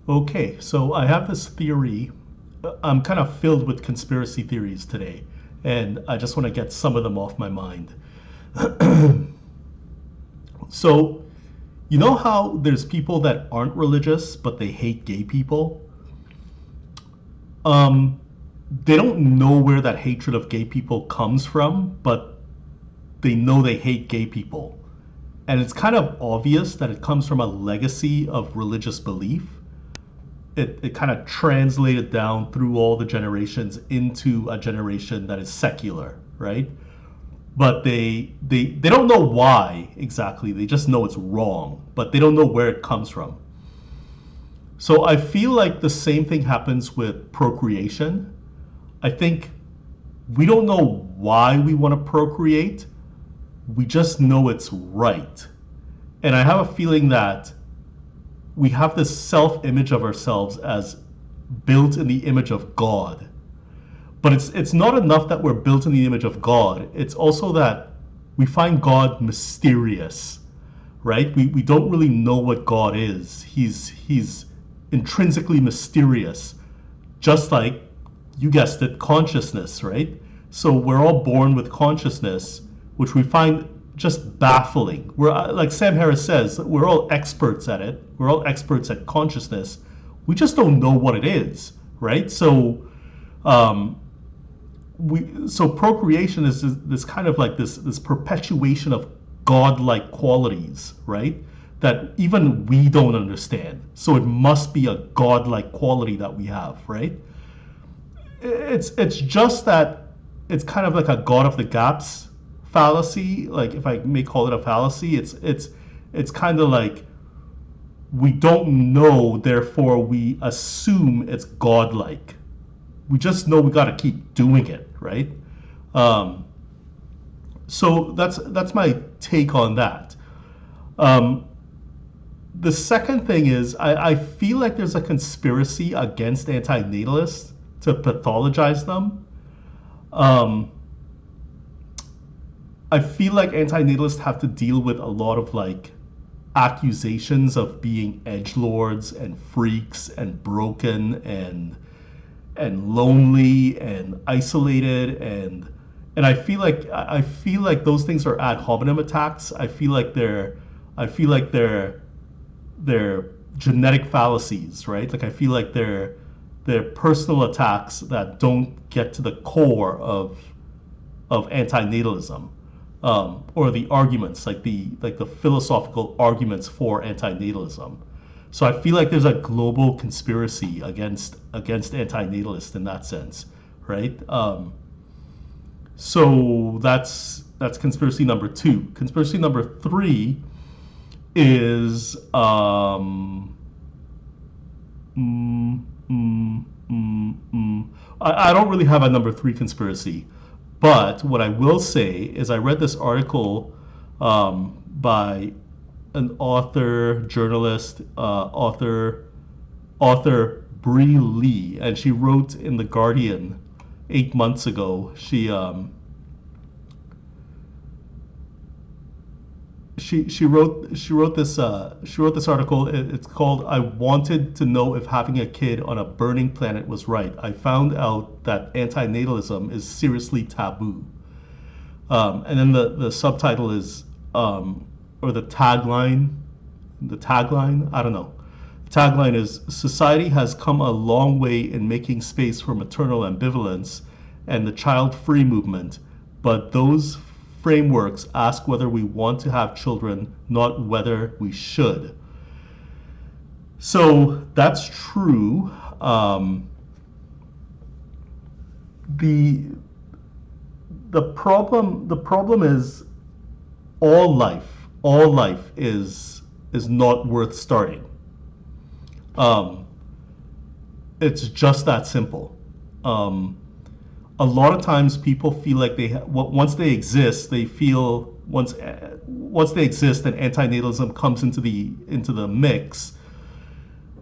Okay, so I have this theory. I'm kind of filled with conspiracy theories today, and I just want to get some of them off my mind. So, you know how there's people that aren't religious, but they hate gay people? Um, they don't know where that hatred of gay people comes from, but they know they hate gay people. And it's kind of obvious that it comes from a legacy of religious belief. It kind of translated down through all the generations into a generation that is secular, right? But they don't know why exactly. They just know it's wrong, but they don't know where it comes from. So I feel like the same thing happens with procreation. I think we don't know why we want to procreate. We just know it's right. And I have a feeling that we have this self-image of ourselves as built in the image of God. But it's not enough that we're built in the image of God. It's also that we find God mysterious, right? We don't really know what God is. He's intrinsically mysterious, just like, you guessed it, consciousness, right? So we're all born with consciousness, which we find just baffling. We're, like Sam Harris says, we're all experts at it. We're all experts at consciousness. We just don't know what it is, right? So, so procreation is this kind of like this perpetuation of godlike qualities, right? That even we don't understand. So it must be a godlike quality that we have, right? It's just that it's kind of like a God of the gaps fallacy. Like, if I may call it a fallacy, it's kind of like we don't know, therefore we assume it's godlike. We just know we got to keep doing it, right? So that's my take on that. The second thing is I feel like there's a conspiracy against antinatalists to pathologize them. I feel like antinatalists have to deal with a lot of like accusations of being edgelords and freaks and broken and lonely and isolated, and I feel like those things are ad hominem attacks. I feel like they're genetic fallacies, right? Like, I feel like they're personal attacks that don't get to the core of antinatalism, or the arguments, like the philosophical arguments for antinatalism. So I feel like there's a global conspiracy against antinatalists in that sense, right? So that's conspiracy number two. Conspiracy number three is I don't really have a number three conspiracy, but what I will say is I read this article by an author, journalist, author Bree Lee, and she wrote in the Guardian 8 months ago. She wrote this article. It's called "I Wanted to Know If Having a Kid on a Burning Planet Was Right. I Found Out That Antinatalism is Seriously Taboo." And then the subtitle is, or the tagline, I don't know. The tagline is, "Society has come a long way in making space for maternal ambivalence and the child-free movement, but those frameworks ask whether we want to have children, not whether we should." So that's true. The problem is all life is not worth starting. It's just that simple. A lot of times people feel like once they exist, they feel once they exist and antinatalism comes into the mix,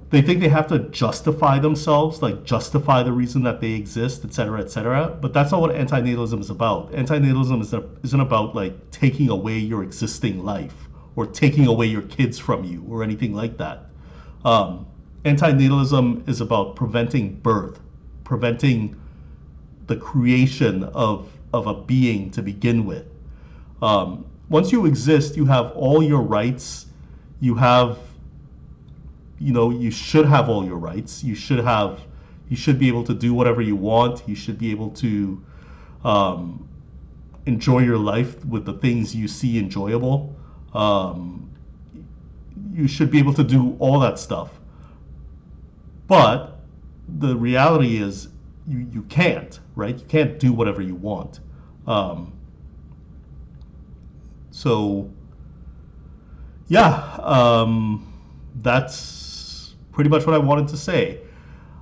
they think they have to justify themselves, like justify the reason that they exist, etc., etc. But that's not what antinatalism is about. Antinatalism isn't about like taking away your existing life or taking away your kids from you or anything like that. Antinatalism is about preventing birth, preventing the creation of a being to begin with. Once you exist, you have all your rights. You have, you should have all your rights. You should be able to do whatever you want. You should be able to enjoy your life with the things you see enjoyable. You should be able to do all that stuff. But the reality is you can't, right? You can't do whatever you want. So, yeah, that's pretty much what I wanted to say.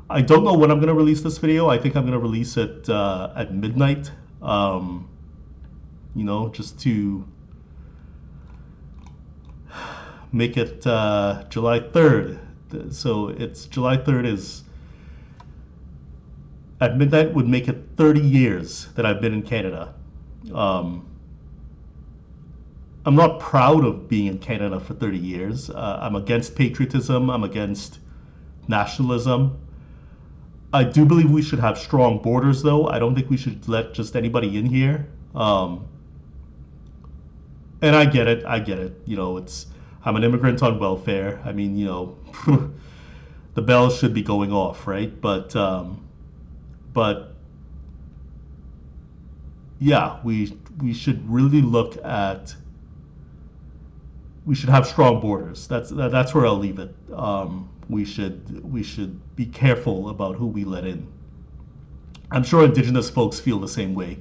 I don't know when I'm going to release this video. I think I'm going to release it at midnight, just to make it July 3rd. So it's July 3rd is at midnight would make it 30 years that I've been in Canada. I'm not proud of being in Canada for 30 years. I'm against patriotism. I'm against nationalism. I do believe we should have strong borders, though. I don't think we should let just anybody in here. And I get it. I'm an immigrant on welfare. I mean, the bells should be going off, right? But yeah, we should really look at. We should have strong borders. That's where I'll leave it. We should be careful about who we let in. I'm sure Indigenous folks feel the same way,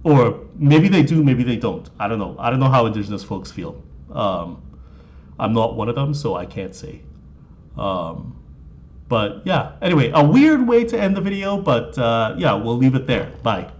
or maybe they do, maybe they don't. I don't know. I don't know how Indigenous folks feel. I'm not one of them, so I can't say. But yeah. Anyway, a weird way to end the video, but yeah, we'll leave it there. Bye.